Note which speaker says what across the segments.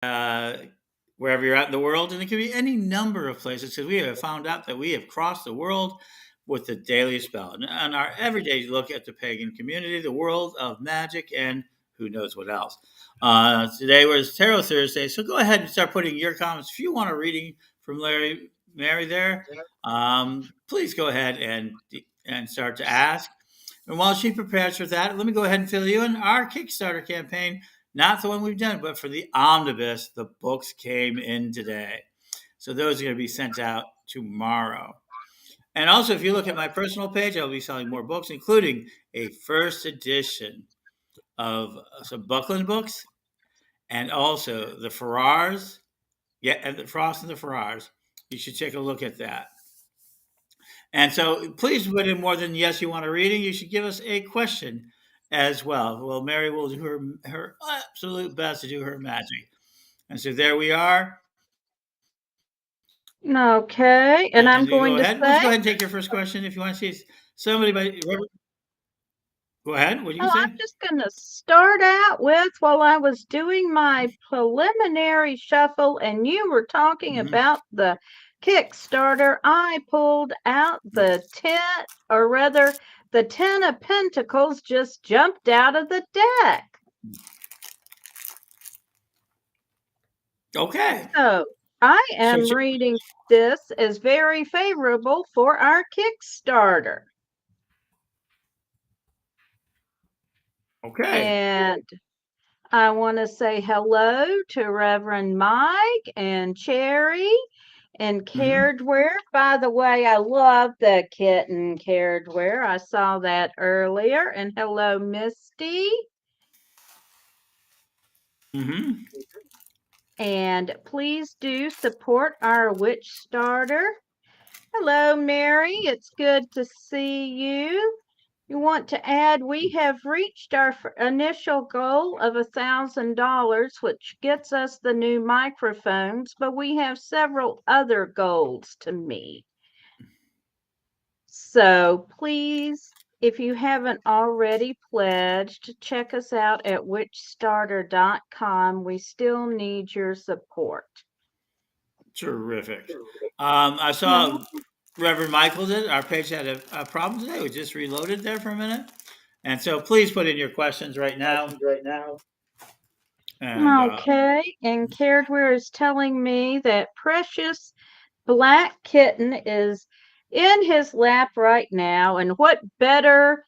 Speaker 1: uh, wherever you're at in the world, and it could be any number of places because we have found out that we have crossed the world with the Daily Spell and our everyday look at the pagan community, the world of magic, and who knows what else. Today was Tarot Thursday, so go ahead and start putting your comments. If you want a reading from Larry Mary there, please go ahead and start to ask. And while she prepares for that, let me go ahead and fill you in. Our Kickstarter campaign, not the one we've done, but for the omnibus, the books came in today. So those are going to be sent out tomorrow. And also, if you look at my personal page, I'll be selling more books, including a first edition of some Buckland books and also the Farrars. Yeah, and the Frost and the Farrars. You should take a look at that. And so please put in more than yes, you want a reading. You should give us a question as well. Well, Mary will do her absolute best to do her magic. And so there we are.
Speaker 2: Okay, and I'm
Speaker 1: And you
Speaker 2: going
Speaker 1: go
Speaker 2: to
Speaker 1: ahead. Let's
Speaker 2: say,
Speaker 1: go ahead and take your first question if you want to see somebody by. Go ahead. What do you
Speaker 2: oh, I'm
Speaker 1: say?
Speaker 2: just going to start out with while I was doing my preliminary shuffle and you were talking
Speaker 1: Mm-hmm.
Speaker 2: about the Kickstarter, I pulled out the 10, or rather, the 10 of Pentacles just jumped out of the deck.
Speaker 1: Okay.
Speaker 2: So I
Speaker 1: So,
Speaker 2: am reading this as very favorable for our Kickstarter.
Speaker 1: okay.
Speaker 2: And I want to say hello to Reverend Mike and Cherry and
Speaker 1: Mm-hmm.
Speaker 2: Caredware. By the way, I love the kitten Caredware. I saw that earlier. And hello, Misty.
Speaker 1: Mm-hmm.
Speaker 2: And please do support our Witch Starter. Hello, Mary. It's good to see you. You want to add, we have reached our initial goal of $1,000, which gets us the new microphones, but we have several other goals to meet. So please, if you haven't already pledged, check us out at witchstarter.com. We still need your support.
Speaker 1: Terrific. I
Speaker 2: No.
Speaker 1: saw Reverend Michael did. Our page had a problem today. We just reloaded there for a minute. And so please put in your questions right now. And
Speaker 2: Okay, and Caredware is telling me that Precious Black Kitten is in his lap right now, and what better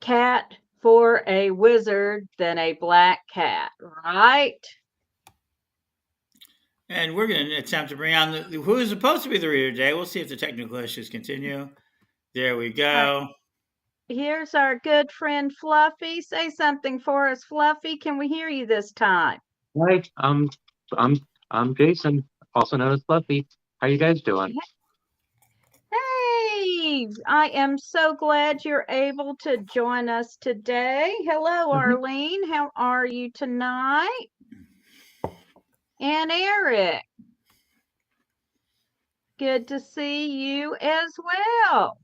Speaker 2: cat for a wizard than a black cat, right?
Speaker 1: we're going to attempt to bring on who is supposed to be the reader today. We'll see if the technical issues continue. There we
Speaker 2: Uh,
Speaker 1: go.
Speaker 2: Here's our good friend Fluffy. Say something for us, Fluffy. Can we hear you this time?
Speaker 3: Hi, I'm I'm Jason, also known as Fluffy. How you guys doing?
Speaker 2: Hey, I am so glad you're able to join us today. Hello,
Speaker 3: Mhm.
Speaker 2: Arlene. How are you tonight? And Eric, good to see you as well.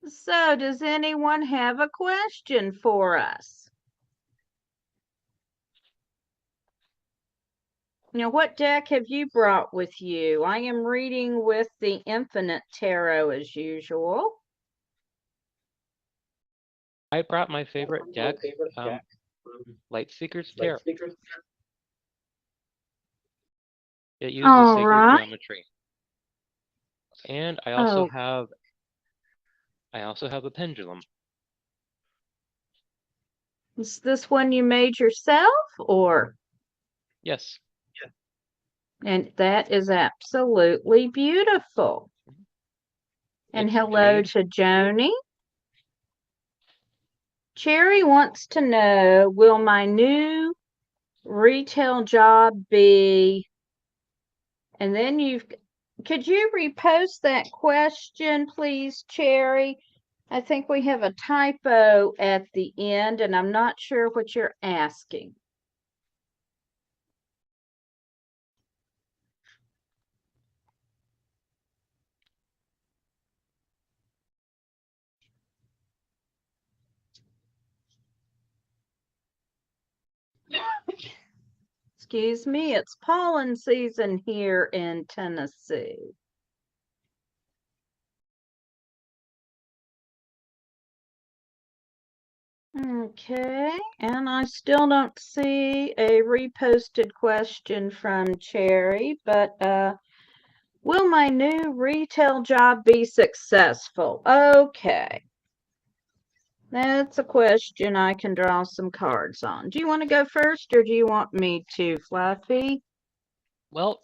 Speaker 2: So, does anyone have a question for us? Now, what deck have you brought with you? I am reading with the Infinite Tarot as usual.
Speaker 3: I brought my favorite deck, um, Lightseeker's Tarot. It uses
Speaker 2: All
Speaker 3: sacred
Speaker 2: right.
Speaker 3: geometry, and
Speaker 2: Oh,
Speaker 3: I also have a pendulum.
Speaker 2: is this one you made yourself or?
Speaker 3: Yes.
Speaker 2: And that is absolutely beautiful. And
Speaker 3: It's
Speaker 2: hello
Speaker 3: jade.
Speaker 2: to Joni. Cherry wants to know, will my new retail job be, and then could you repost that question, please, Cherry? I think we have a typo at the end, and I'm not sure what you're asking. Excuse me, it's pollen season here in Tennessee. Okay, and I still don't see a reposted question from Cherry, but will my new retail job be successful? Okay, that's a question I can draw some cards on. Do you want to go first or do you want me to, Fluffy?
Speaker 3: Well,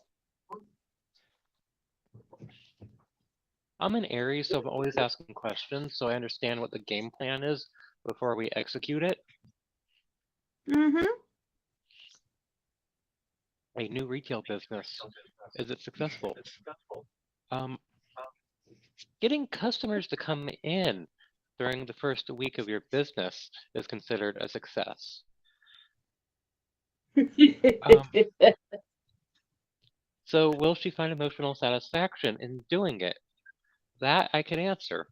Speaker 3: I'm an Aries, so I'm always asking questions, so I understand what the game plan is before we execute it.
Speaker 2: Mm-hmm.
Speaker 3: A new retail business. Is it successful? Um, Getting customers to come in during the first week of your business is considered a success. Um, so will she find emotional satisfaction in doing it? That I can answer.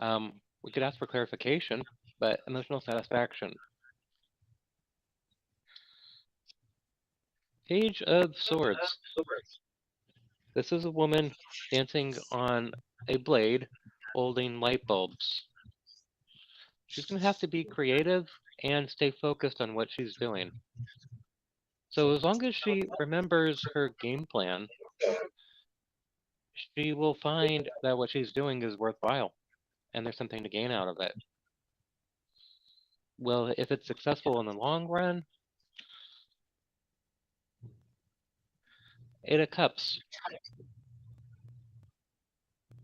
Speaker 3: We could ask for clarification, but emotional satisfaction. Page of Swords. This is a woman dancing on a blade holding light bulbs. She's going to have to be creative and stay focused on what she's doing. So as long as she remembers her game plan, she will find that what she's doing is worthwhile and there's something to gain out of it. Well, if it's successful in the long run, Eight of Cups.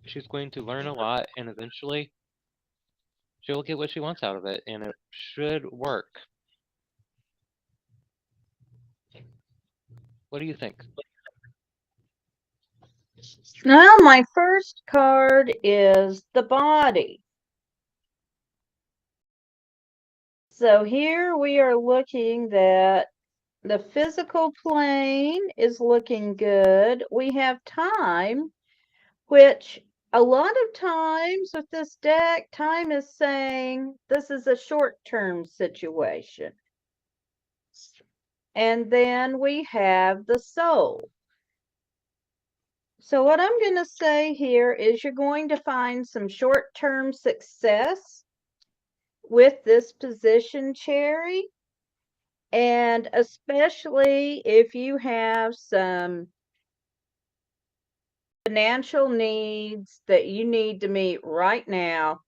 Speaker 3: She's going to learn a lot and eventually she'll get what she wants out of it and it should work. What do you think?
Speaker 2: Well, my first card is the body. So here we are looking that the physical plane is looking good. We have time, which a lot of times with this deck, time is saying this is a short-term situation. And then we have the soul. So what I'm going to say here is you're going to find some short-term success with this position, Cherry. And especially if you have some financial needs that you need to meet right now,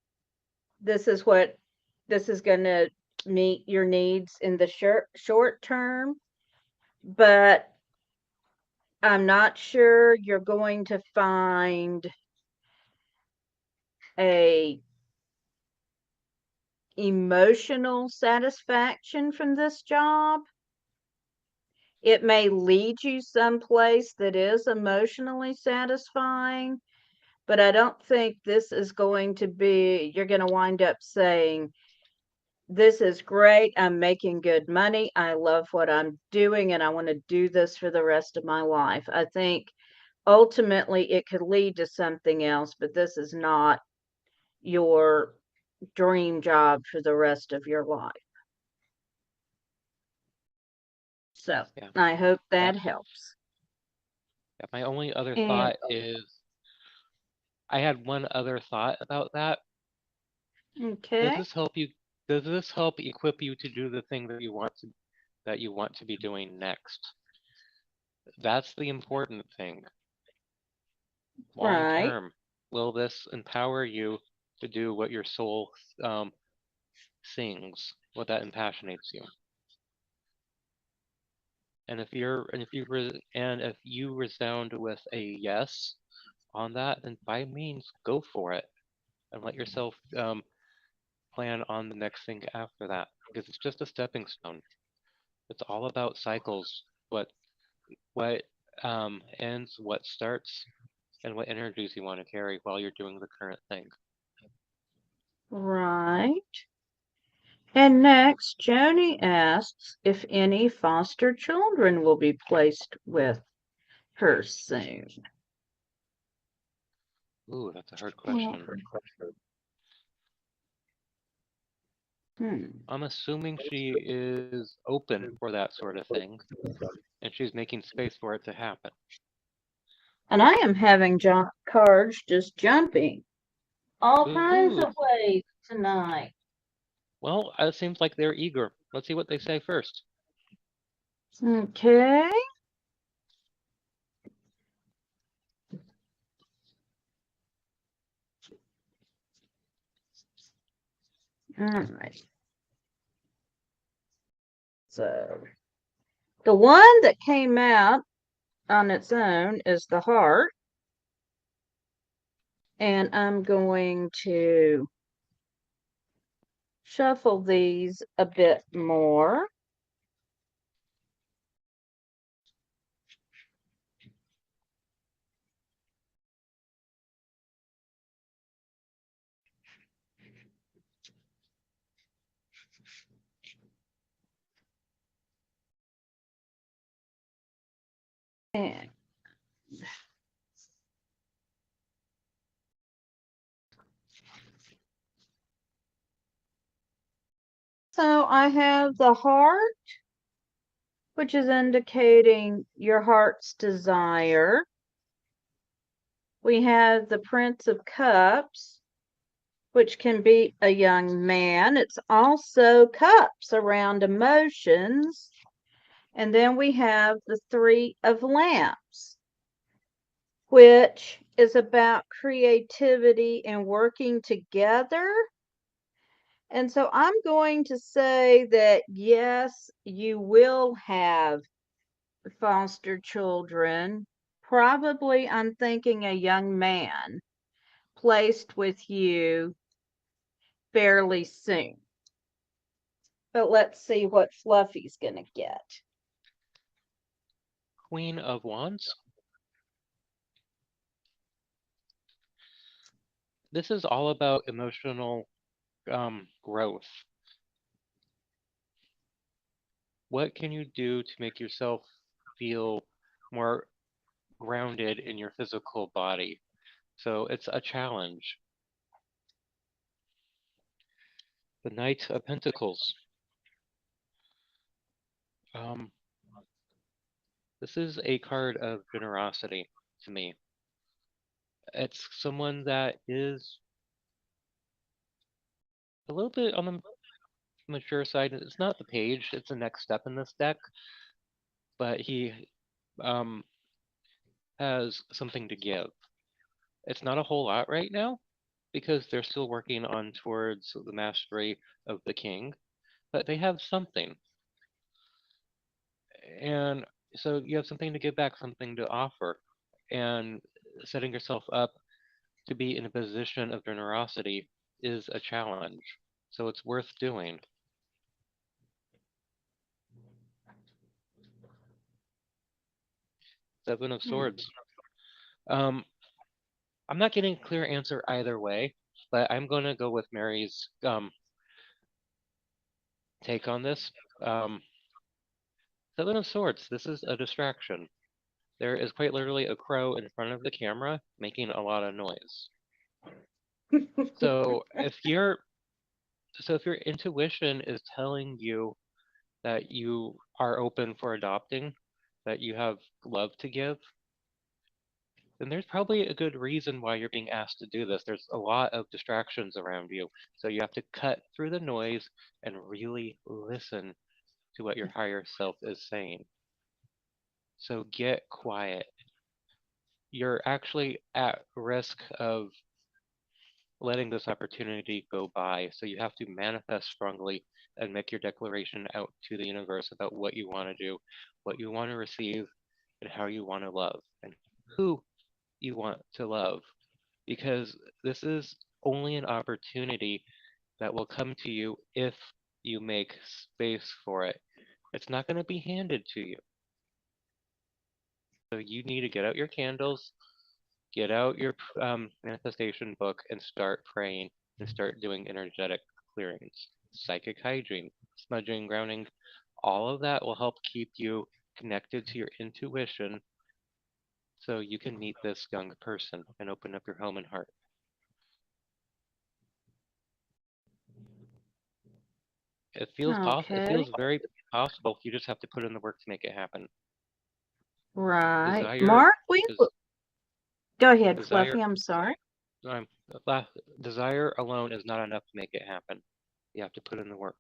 Speaker 2: this is going to meet your needs in the short term. But I'm not sure you're going to find a emotional satisfaction from this job. It may lead you someplace that is emotionally satisfying, but I don't think this is going to be, you're going to wind up saying, this is great. I'm making good money. I love what I'm doing and I want to do this for the rest of my life. I think ultimately it could lead to something else, but this is not your dream job for the rest of your life. So
Speaker 3: Yeah.
Speaker 2: I hope that
Speaker 3: Yeah.
Speaker 2: helps.
Speaker 3: Yeah, my only other
Speaker 2: And
Speaker 3: thought is I had one other thought about that. Does
Speaker 2: okay,
Speaker 3: this help you? Does this help equip you to do the thing that you want to be doing next? That's the important thing. Long
Speaker 2: right.
Speaker 3: term, will this empower you to do what your soul sings, what that impassionates you? And if you resound with a yes on that, then by means go for it and let yourself plan on the next thing after that because it's just a stepping stone. It's all about cycles. What ends, what starts, and what energies you want to carry while you're doing the current thing.
Speaker 2: Right. And next, Joni asks if any foster children will be placed with her soon.
Speaker 3: Ooh, that's a hard
Speaker 2: Well,
Speaker 3: question. I'm assuming she is open for that sort of thing, and she's making space for it to happen.
Speaker 2: And I am having cards just jumping all kinds
Speaker 3: Ooh,
Speaker 2: of ways tonight.
Speaker 3: well, it seems like they're eager. Let's see what they say first.
Speaker 2: Okay. All right. So the one that came out on its own is the heart. And I'm going to shuffle these a bit more. And so I have the heart, which is indicating your heart's desire. We have the Prince of Cups, which can be a young man. It's also cups around emotions. And then we have the Three of Lamps, which is about creativity and working together. And so I'm going to say that yes, you will have foster children. Probably, I'm thinking a young man placed with you fairly soon. But let's see what Fluffy's going to get.
Speaker 3: Queen of Wands. This is all about emotional growth. What can you do to make yourself feel more grounded in your physical body? So it's a challenge. The Knight of Pentacles. Um, this is a card of generosity to me. It's someone that is a little bit on the mature side. It's not the page, it's the next step in this deck, but he um, has something to give. It's not a whole lot right now because they're still working on towards the mastery of the king, but they have something. And so you have something to give back, something to offer, and setting yourself up to be in a position of generosity is a challenge. So it's worth doing. Seven of
Speaker 2: Hmm.
Speaker 3: Swords. Um, I'm not getting a clear answer either way, but I'm going to go with Mary's take on this. Um, Seven of Swords. This is a distraction. There is quite literally a crow in front of the camera making a lot of noise. So if your intuition is telling you that you are open for adopting, that you have love to give, then there's probably a good reason why you're being asked to do this. There's a lot of distractions around you. So you have to cut through the noise and really listen to what your higher self is saying. So get quiet. You're actually at risk of letting this opportunity go by. So you have to manifest strongly and make your declaration out to the universe about what you want to do, what you want to receive, and how you want to love, and who you want to love. Because this is only an opportunity that will come to you if you make space for it. It's not going to be handed to you. So you need to get out your candles, get out your manifestation book, and start praying and start doing energetic clearings, psychic hygiene, smudging, grounding. All of that will help keep you connected to your intuition so you can meet this young person and open up your home and heart. It feels It
Speaker 2: Okay.
Speaker 3: feels very possible. You just have to put in the work to make it happen.
Speaker 2: Right.
Speaker 3: Desire,
Speaker 2: Mark,
Speaker 3: des-
Speaker 2: go ahead,
Speaker 3: desire,
Speaker 2: Fluffy. I'm sorry.
Speaker 3: um, desire alone is not enough to make it happen. You have to put in the work.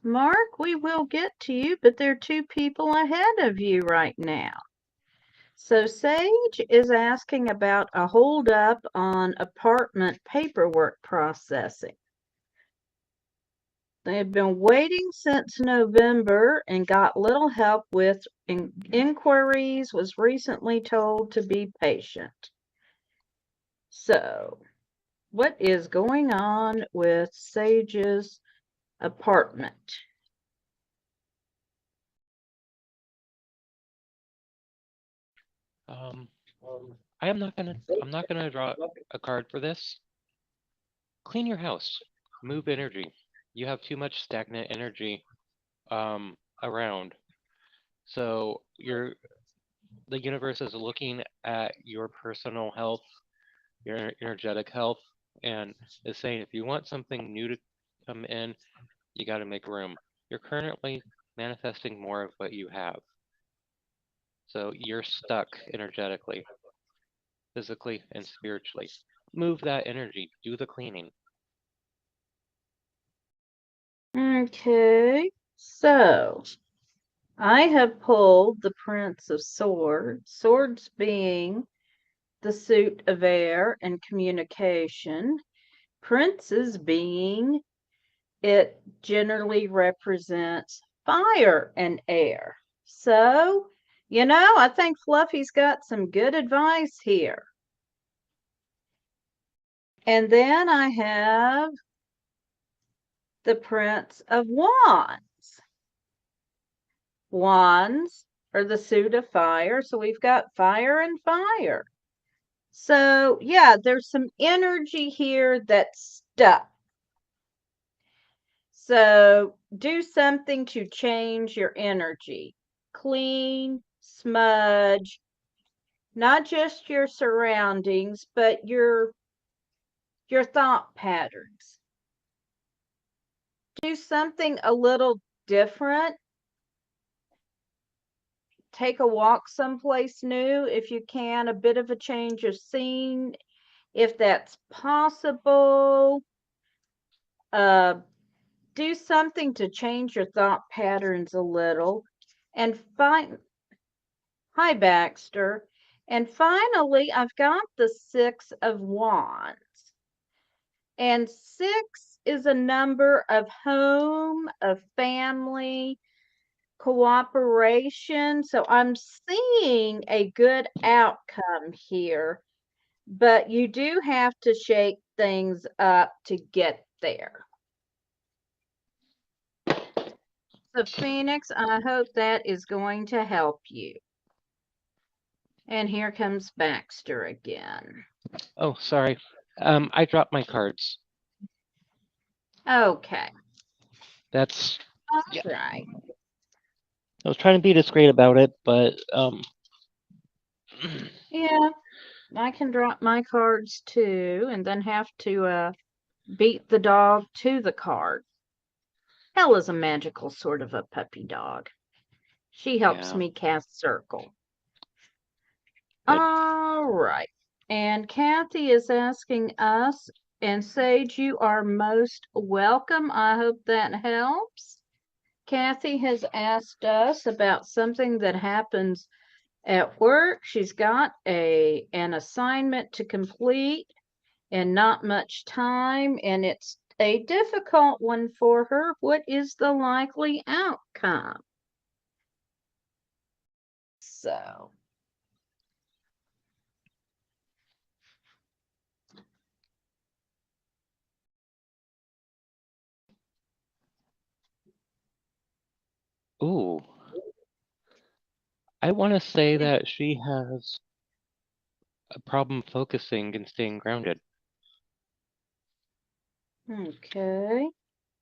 Speaker 2: Mark, we will get to you, but there are two people ahead of you right now. So Sage is asking about a holdup on apartment paperwork processing. They had been waiting since November and got little help with inquiries, was recently told to be patient. So, what is going on with Sage's apartment?
Speaker 3: I'm not gonna draw a card for this. Clean your house. Move energy. You have too much stagnant energy around. So the universe is looking at your personal health, your energetic health, and is saying if you want something new to come in, you got to make room. You're currently manifesting more of what you have. So you're stuck energetically, physically, and spiritually. Move that energy. Do the cleaning.
Speaker 2: Okay, so I have pulled the Prince of Swords, swords being the suit of air and communication, princes being it generally represents fire and air. So, I think Fluffy's got some good advice here. And then I have the Prince of Wands. Wands are the suit of fire, so we've got fire and fire. So, yeah, there's some energy here that's stuck. So, do something to change your energy. Clean, smudge, not just your surroundings, but your thought patterns. Do something a little different. Take a walk someplace new if you can, a bit of a change of scene if that's possible. Do something to change your thought patterns a little. And hi, Baxter. And finally, I've got the Six of Wands. And six is a number of home, of family, cooperation. So I'm seeing a good outcome here, but you do have to shake things up to get there. So, Phoenix, I hope that is going to help you. And here comes Baxter again.
Speaker 3: Oh, sorry. I dropped my cards.
Speaker 2: Okay.
Speaker 3: That's
Speaker 2: All
Speaker 3: yeah.
Speaker 2: right.
Speaker 3: I was trying to be discreet about it, but
Speaker 2: Yeah, I can drop my cards too and then have to beat the dog to the card. Hell is a magical sort of a puppy dog. She helps
Speaker 3: yeah,
Speaker 2: me cast circle.
Speaker 3: good.
Speaker 2: All right. And Kathy is asking us, and Sage, you are most welcome. I hope that helps. Kathy has asked us about something that happens at work. She's got an assignment to complete and not much time, and it's a difficult one for her. What is the likely outcome? So,
Speaker 3: Ooh, I want to say that she has a problem focusing and staying grounded.
Speaker 2: okay.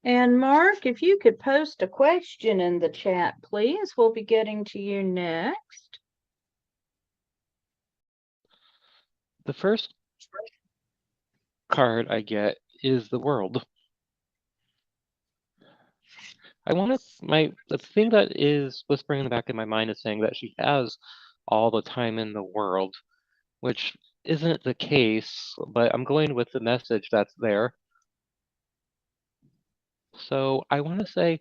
Speaker 2: And Mark, if you could post a question in the chat, please. We'll be getting to you next.
Speaker 3: The first card I get is the world. the thing that is whispering in the back of my mind is saying that she has all the time in the world, which isn't the case, but I'm going with the message that's there. So I want to say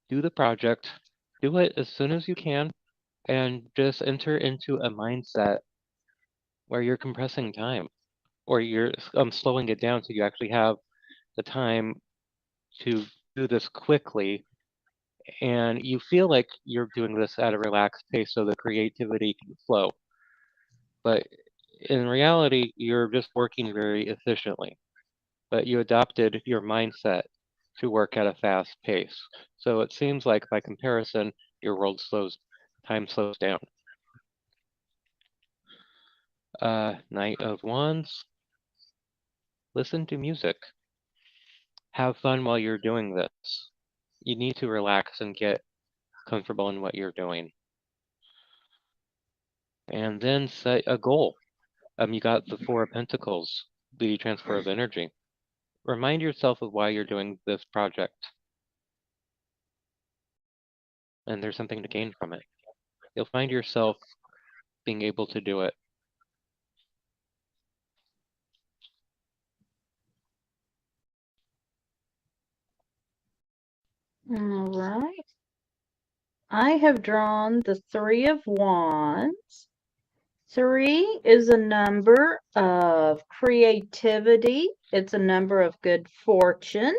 Speaker 3: do the project, do it as soon as you can, and just enter into a mindset where you're compressing time or you're slowing it down so you actually have the time to do this quickly and you feel like you're doing this at a relaxed pace so the creativity can flow. But in reality, you're just working very efficiently. But you adopted your mindset to work at a fast pace. So it seems like by comparison, your time slows down. Knight of Wands, listen to music. Have fun while you're doing this. You need to relax and get comfortable in what you're doing. And then set a goal. You got the Four of Pentacles, the transfer of energy. Remind yourself of why you're doing this project, and there's something to gain from it. You'll find yourself being able to do it.
Speaker 2: All right. I have drawn the Three of Wands. 3 is a number of creativity. It's a number of good fortune.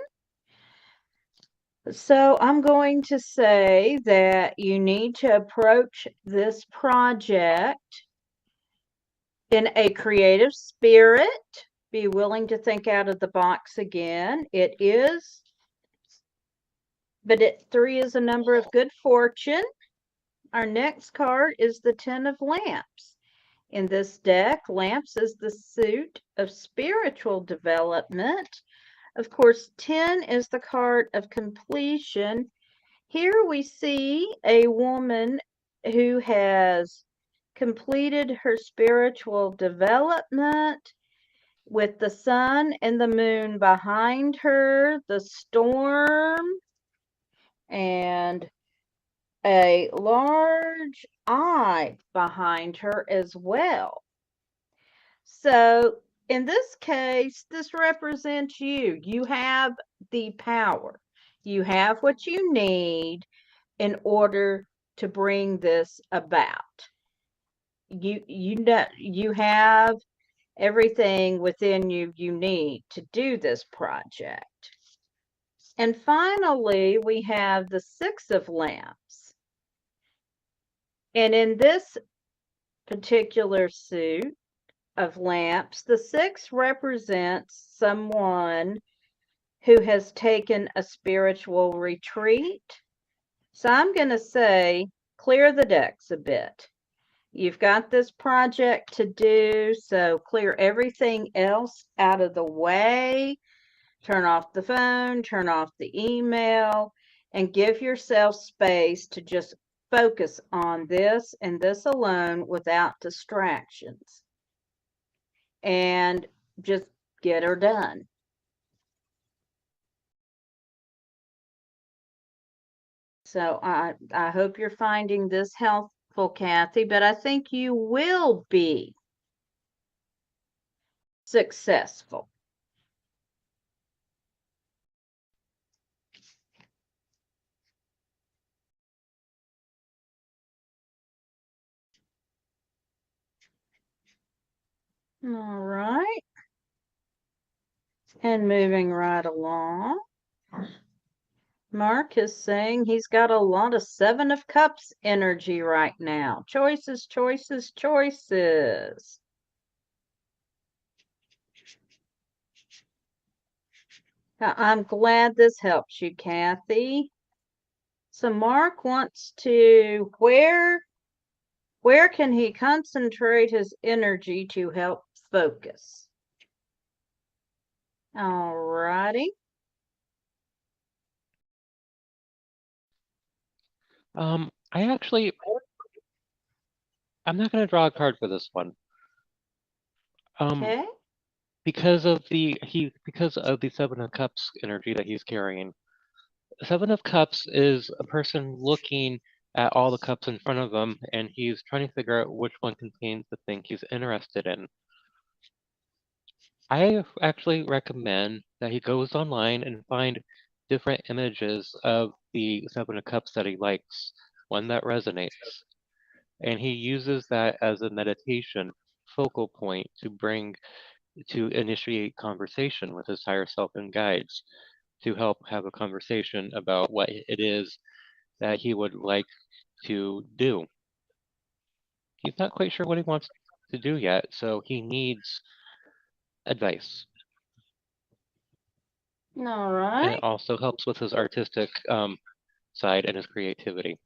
Speaker 2: So I'm going to say that you need to approach this project in a creative spirit. Be willing to think out of the box again. But 3 is a number of good fortune. Our next card is the Ten of Lamps. In this deck, Lamps is the suit of spiritual development. Of course, 10 is the card of completion. Here we see a woman who has completed her spiritual development with the sun and the moon behind her, the storm, and a large eye behind her as well. So in this case, this represents you. You have the power. You have what you need in order to bring this about. You have everything within you need to do this project. And finally, we have the Six of Lamps. And in this particular suit of lamps, the 6 represents someone who has taken a spiritual retreat. So I'm going to say clear the decks a bit. You've got this project to do, so clear everything else out of the way. Turn off the phone, turn off the email, and give yourself space to just focus on this and this alone without distractions. And just get her done. So I hope you're finding this helpful, Kathy, but I think you will be successful. All right. And moving right along. Mark is saying he's got a lot of Seven of Cups energy right now. Choices, choices, choices. I'm glad this helps you, Kathy. So Mark wants to, where can he concentrate his energy to help focus? All righty.
Speaker 3: I'm not going to draw a card for this one.
Speaker 2: Okay.
Speaker 3: Because of the Seven of Cups energy that he's carrying, Seven of Cups is a person looking at all the cups in front of him, and he's trying to figure out which one contains the thing he's interested in. I actually recommend that he goes online and find different images of the Seven of Cups that he likes, one that resonates, and he uses that as a meditation focal point to initiate conversation with his higher self and guides, to help have a conversation about what it is that he would like to do. He's not quite sure what he wants to do yet, so he needs advice.
Speaker 2: All
Speaker 3: And
Speaker 2: right.
Speaker 3: it also helps with his artistic side and his creativity.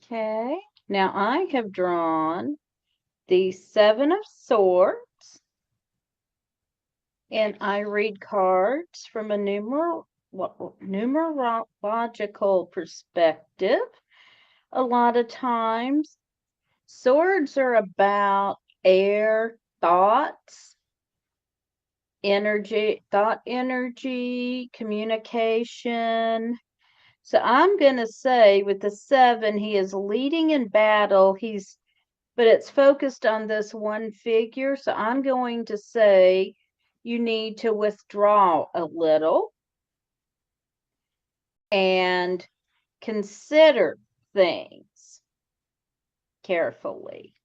Speaker 2: Okay. Now I have drawn the Seven of Swords, and I read cards from a numerological perspective. A lot of times, swords are about air, thoughts, thought energy, communication. So I'm going to say with the 7, he is leading in battle. But it's focused on this one figure. So I'm going to say you need to withdraw a little and consider things carefully.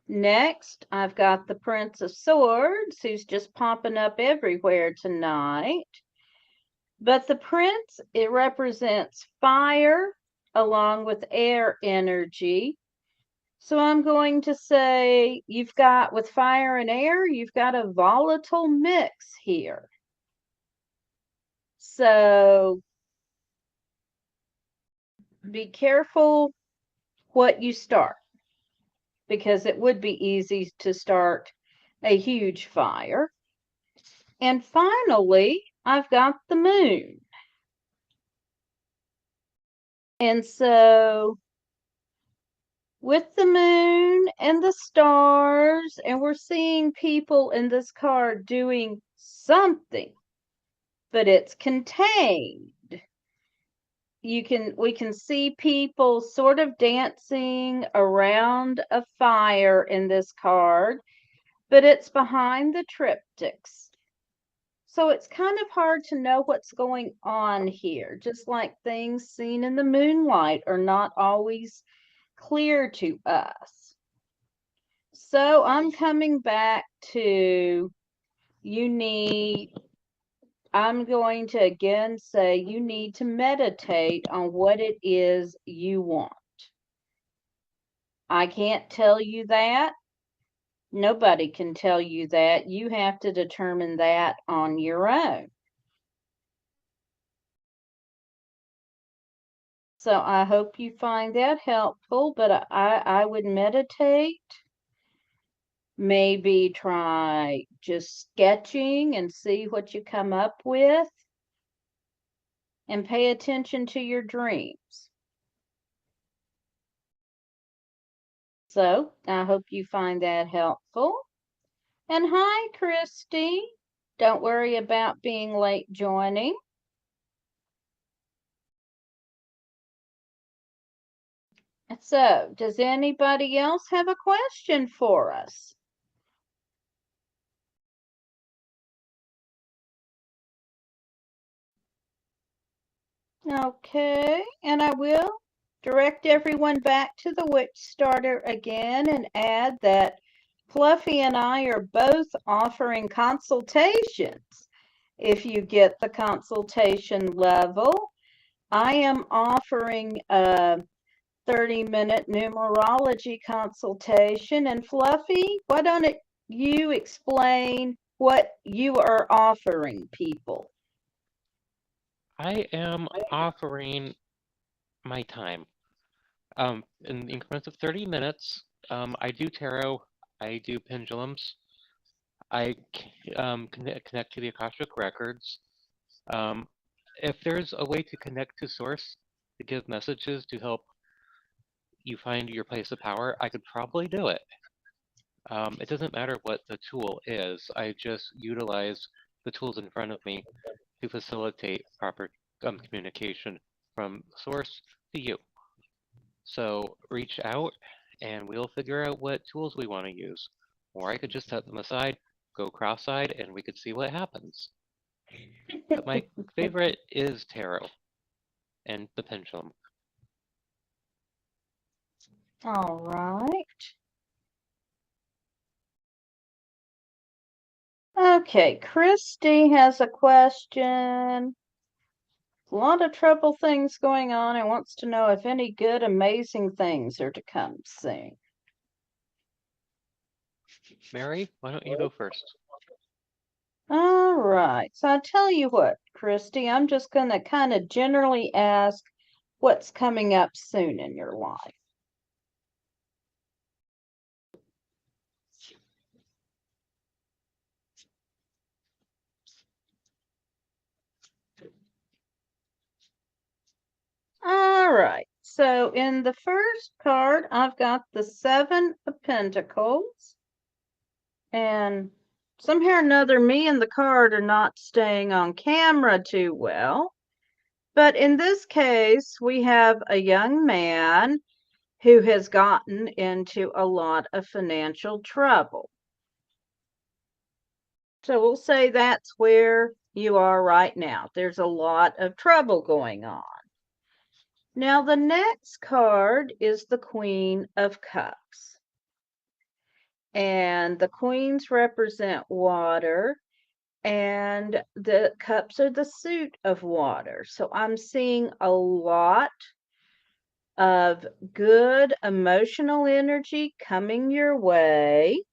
Speaker 2: Next, I've got the Prince of Swords, who's just popping up everywhere tonight. But the Prince, it represents fire along with air energy. So I'm going to say you've got, with fire and air, you've got a volatile mix here. So be careful what you start, because it would be easy to start a huge fire. And finally, I've got the moon. And so with the moon and the stars, and we're seeing people in this card doing something, but it's contained. We can see people sort of dancing around a fire in this card, but it's behind the triptychs. So it's kind of hard to know what's going on here, just like things seen in the moonlight are not always clear to us. So I'm coming back to I'm going to again say you need to meditate on what it is you want. I can't tell you that. Nobody can tell you that. You have to determine that on your own. So I hope you find that helpful, but I would meditate. Maybe try just sketching and see what you come up with, and pay attention to your dreams. So I hope you find that helpful. And hi, Christy. Don't worry about being late joining. So, does anybody else have a question for us? Okay, and I will direct everyone back to the Witch Starter again and add that Fluffy and I are both offering consultations. If you get the consultation level, I am offering a 30-minute numerology consultation. And Fluffy, why don't you explain what you are offering people?
Speaker 3: I am offering my time in increments of 30 minutes. I do tarot, I do pendulums, I connect to the Akashic records. Um, if there's a way to connect to source to give messages to help you find your place of power, I could probably do it. It doesn't matter what the tool is. I just utilize the tools in front of me to facilitate proper communication from source to you. So reach out and we'll figure out what tools we want to use. Or I could just set them aside, go cross-eyed, and we could see what happens. But my favorite is tarot and the pendulum.
Speaker 2: All right. Okay, Christy has a question. A lot of trouble things going on and wants to know if any good, amazing things are to come soon.
Speaker 3: Mary, why don't you go first?
Speaker 2: All right. So I tell you what, Christy, I'm just going to kind of generally ask what's coming up soon in your life. All right. So in the first card, I've got the Seven of Pentacles. And somehow or another, me and the card are not staying on camera too well. But in this case, we have a young man who has gotten into a lot of financial trouble. So we'll say that's where you are right now. There's a lot of trouble going on. Now, the next card is the Queen of Cups. And the queens represent water, and the cups are the suit of water. So I'm seeing a lot of good emotional energy coming your way.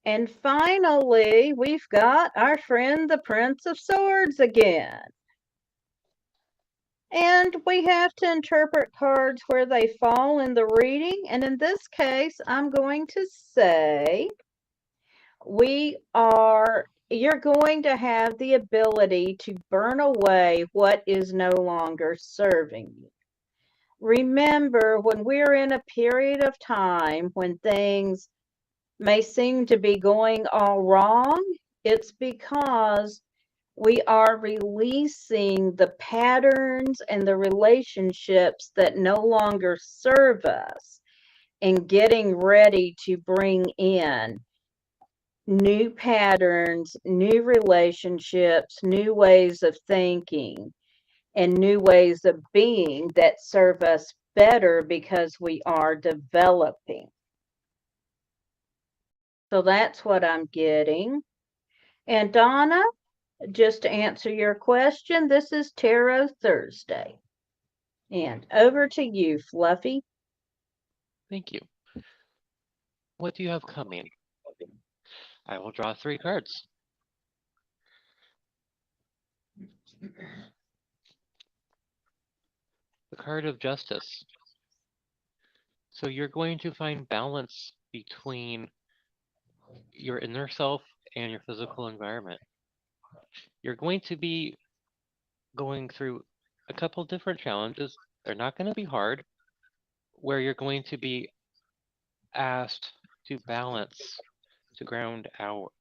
Speaker 2: And finally, we've got our friend, the Prince of Swords again. And we have to interpret cards where they fall in the reading. And in this case, I'm going to say you're going to have the ability to burn away what is no longer serving you. Remember, when we're in a period of time when things may seem to be going all wrong, it's because we are releasing the patterns and the relationships that no longer serve us and getting ready to bring in new patterns, new relationships, new ways of thinking, and new ways of being that serve us better because we are developing. So that's what I'm getting. And Donna, just to answer your question, this is Tarot Thursday. And over to you, Fluffy.
Speaker 3: Thank you. What do you have coming? I will draw 3 cards. The card of Justice. So you're going to find balance between your inner self and your physical environment. You're going to be going through a couple different challenges. They're not going to be hard, where you're going to be asked to balance, to ground out,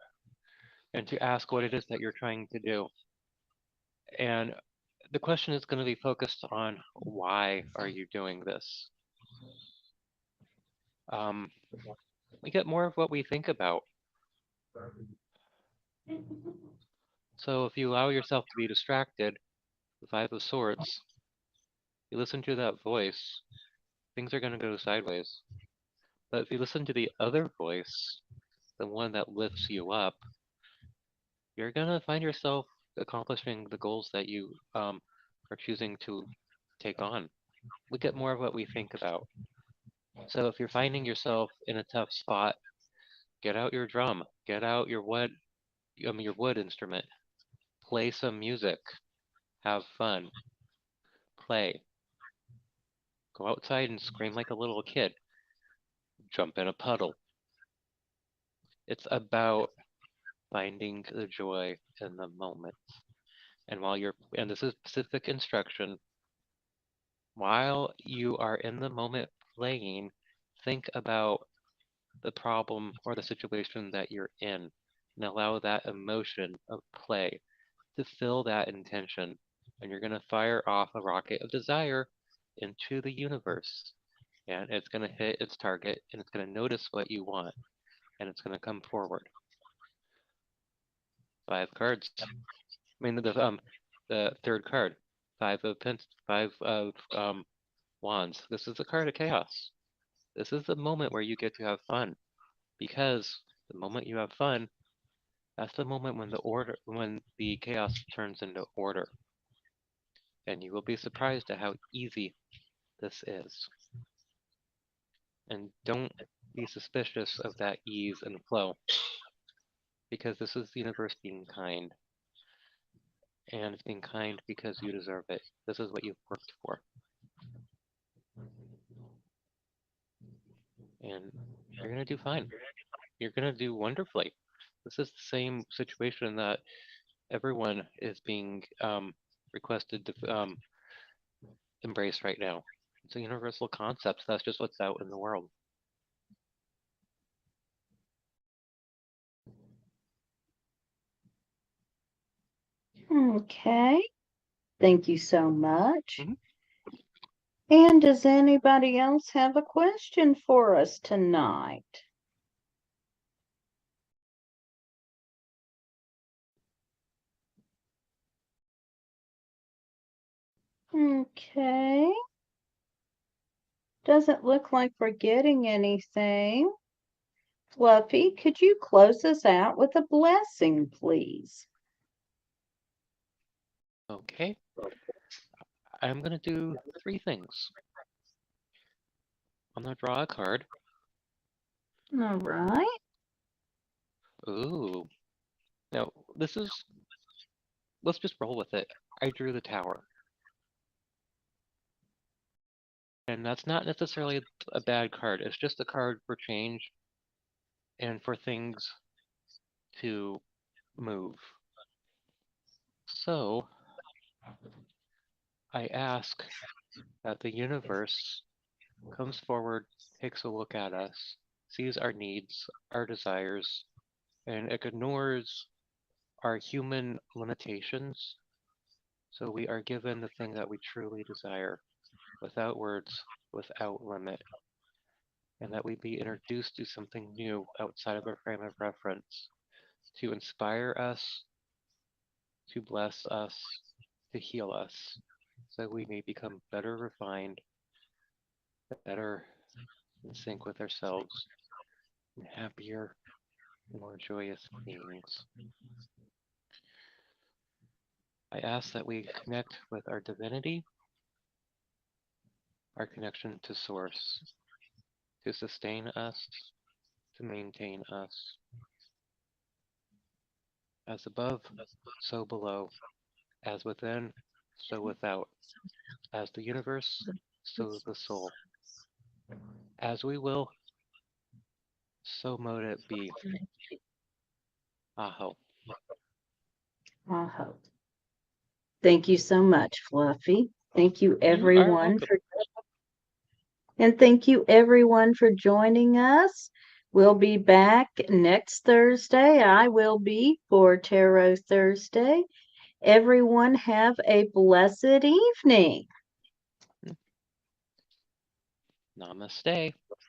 Speaker 3: and to ask what it is that you're trying to do. And the question is going to be focused on why are you doing this? We get more of what we think about. So if you allow yourself to be distracted, the Five of Swords, you listen to that voice, things are going to go sideways. But if you listen to the other voice, the one that lifts you up, you're going to find yourself accomplishing the goals that you are choosing to take on. We get more of what we think about. So if you're finding yourself in a tough spot, get out your drum, get out your wood instrument, play some music, have fun, play, go outside and scream like a little kid, jump in a puddle. It's about finding the joy in the moment. And this is specific instruction, while you are in the moment playing, think about the problem or the situation that you're in and allow that emotion of play to fill that intention. And you're going to fire off a rocket of desire into the universe. And it's going to hit its target and it's going to notice what you want and it's going to come forward. 5 cards. I mean, the third card. 5 of wands. This is the card of chaos. This is the moment where you get to have fun, because the moment you have fun, that's the moment when the chaos turns into order. And you will be surprised at how easy this is. And don't be suspicious of that ease and flow, because this is the universe being kind. And it's being kind because you deserve it. This is what you've worked for. And you're going to do fine. You're going to do wonderfully. This is the same situation that everyone is being requested to embrace right now. It's a universal concept. That's just what's out in the world.
Speaker 2: Okay. Thank you so much.
Speaker 3: Mhm.
Speaker 2: And does anybody else have a question for us tonight? Okay. Doesn't look like we're getting anything. Fluffy, could you close us out with a blessing, please?
Speaker 3: Okay. I'm going to do 3 things. I'm going to draw a card.
Speaker 2: All right.
Speaker 3: Ooh. Now, let's just roll with it. I drew the Tower. And that's not necessarily a bad card. It's just a card for change and for things to move. So, I ask that the universe comes forward, takes a look at us, sees our needs, our desires, and ignores our human limitations, so we are given the thing that we truly desire, without words, without limit, and that we be introduced to something new outside of our frame of reference, to inspire us, to bless us, to heal us, so we may become better refined, better in sync with ourselves, and happier, more joyous beings. I ask that we connect with our divinity, our connection to Source, to sustain us, to maintain us. As above, so below, as within, so without, as the universe, so the soul. As we will, so mote it be. Aho.
Speaker 2: Aho. Thank you so much, Fluffy. Thank you,
Speaker 3: You are
Speaker 2: everyone,
Speaker 3: welcome.
Speaker 2: and thank you, everyone, for joining us. We'll be back next Thursday. I will be for Tarot Thursday. Everyone have a blessed evening.
Speaker 3: Namaste.